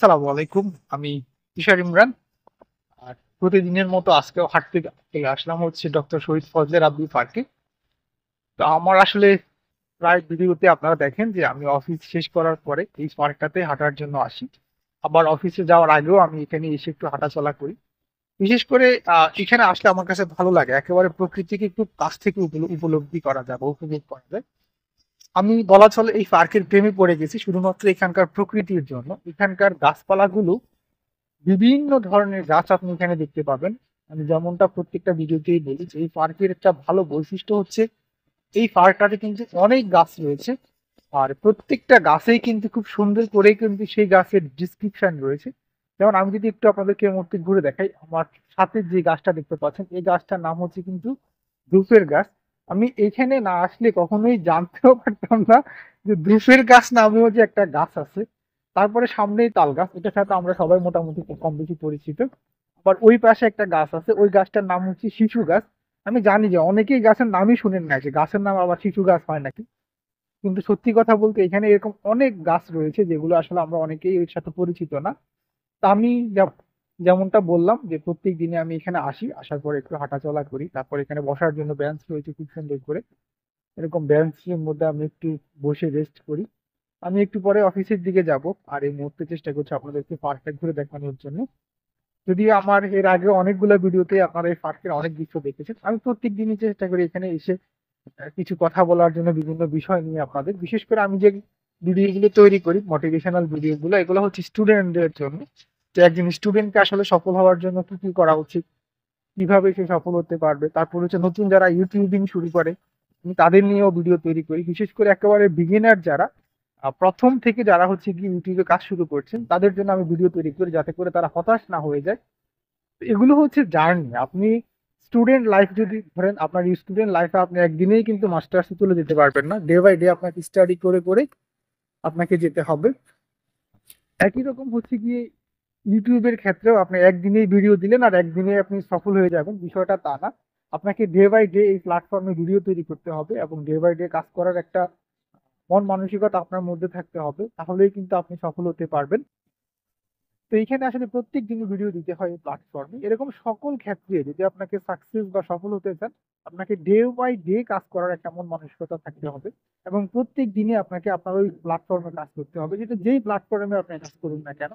আসসালামু আলাইকুম। আমি তুষার ইমরান। আর প্রতিদিনের মতো আজকেও হাঁটতে চলে আসলাম হচ্ছে ডক্টর শহীদ ফজলে রাব্বি পার্কে। তো আমার আসলে প্রায় ভিডিওতে আপনারা দেখেন যে আমি অফিস শেষ করার পরে এই পার্কটাতে হাঁটার জন্য আসি। আবার অফিসে যাওয়ার আগেও আমি এখানে এসে একটু হাঁটাচলা করি। বিশেষ করে এখানে আসলে আমার কাছে ভালো লাগে। একেবারে প্রকৃতিকে একটু কাছ থেকে উপলব্ধি করা যায় বা উপভোগ করা যায়। আমি বলা চলে এই পার্কের প্রেমে পড়ে গেছি শুধুমাত্র এখানকার প্রকৃতির জন্য। এখানকার গাছপালাগুলো বিভিন্ন ধরনের গাছ আপনি এখানে দেখতে পাবেন। আমি যেমনটা প্রত্যেকটা ভিডিওতেই বলি যে এই পার্কের একটা ভালো বৈশিষ্ট্য হচ্ছে এই পার্কটাতে কিন্তু অনেক গাছ রয়েছে। আর প্রত্যেকটা গাছেই কিন্তু খুব সুন্দর করে কিন্তু সেই গাছের ডিসক্রিপশন রয়েছে। যেমন আমি যদি একটু আপনাদেরকে এই মুহূর্তে ঘুরে দেখাই, আমার সাথে যে গাছটা দেখতে পাচ্ছেন এই গাছটার নাম হচ্ছে কিন্তু ধূপের গাছ। আমি এখানে না আসলে কখনোই জানতেও পারতাম না যে ধূপের গাছ নামেও যে একটা গাছ আছে। তারপরে সামনেই তাল গাছ, এটার সাথে আমরা সবাই মোটামুটি কম বেশি পরিচিত। আবার ওই পাশে একটা গাছ আছে, ওই গাছটার নাম হচ্ছে শিশু গাছ। আমি জানি যে অনেকেই গাছের নামই শুনেন না যে গাছের নাম আবার শিশু গাছ হয় নাকি। কিন্তু সত্যি কথা বলতে এখানে এরকম অনেক গাছ রয়েছে যেগুলো আসলে আমরা অনেকেই এর সাথে পরিচিত না। তা আমি যেমনটা বললাম যে প্রত্যেক দিনে আমি এখানে আসি, আসার পরে একটু হাঁটাচলা করি, তারপর এখানে বসার জন্য বেঞ্চ রয়েছে খুব সুন্দর করে। এরকম বেঞ্চের মধ্যে আমি একটু বসে রেস্ট করি। আমি একটু পরে অফিসের দিকে যাব। আর এই মুহূর্তে চেষ্টা করছি আপনাদেরকে পার্কটা ঘুরে দেখানোর জন্য। যদিও আমার এর আগে অনেকগুলো ভিডিওতে আপনারা এই পার্কের অনেক দৃশ্য দেখেছেন, আমি প্রত্যেক দিনই চেষ্টা করি এখানে এসে কিছু কথা বলার জন্য বিভিন্ন বিষয় নিয়ে আপনাদের। বিশেষ করে আমি যে ভিডিওগুলো তৈরি করি মোটিভেশনাল ভিডিওগুলো, এগুলো হচ্ছে স্টুডেন্টদের জন্য। যে একজন স্টুডেন্টকে আসলে সফল হওয়ার জন্য কি কি করা উচিত, কিভাবে সে সফল হতে পারবে। তারপর হচ্ছে নতুন যারা ইউটিউবিং শুরু করে আমি তাদের নিয়েও ভিডিও তৈরি করি। বিশেষ করে একেবারে বিগিনার যারা প্রথম থেকে যারা হচ্ছে কি ইউটিউবে কাজ শুরু করছেন তাদের জন্য আমি ভিডিও তৈরি করি যাতে করে তারা হতাশ না হয়ে যায়। তো এগুলো হচ্ছে জার্নি। আপনি স্টুডেন্ট লাইফ যদি ধরেন, আপনার স্টুডেন্ট লাইফে আপনি একদিনেই কিন্তু মাস্টার্সে চলে যেতে পারবেন না। ডে বাই ডে আপনাকে স্টাডি করে করে আপনাকে যেতে হবে। একই রকম হচ্ছে গিয়ে ইউটিউবের ক্ষেত্রেও আপনি একদিনেই ভিডিও দিলেন আর একদিনে আপনি সফল হয়ে যাবেন, বিষয়টা তা না। আপনাকে ডে বাই ডে এই প্ল্যাটফর্মে ভিডিও তৈরি করতে হবে এবং ডে বাই ডে কাজ করার একটা মন মানসিকতা আপনার মধ্যে থাকতে হবে, তাহলেই কিন্তু আপনি সফল হতে পারবেন। তো এইখানে আসলে প্রত্যেক দিনই ভিডিও দিতে হয় এই প্ল্যাটফর্মে। এরকম সকল ক্ষেত্রে যদি আপনাকে সাকসেস বা সফল হতে চান, আপনাকে ডে বাই ডে কাজ করার একটা মন মানসিকতা থাকতে হবে। এবং প্রত্যেক দিনে আপনাকে আপনার ওই প্ল্যাটফর্মে কাজ করতে হবে, যেটা যেই প্ল্যাটফর্মে আপনি কাজ করুন না কেন।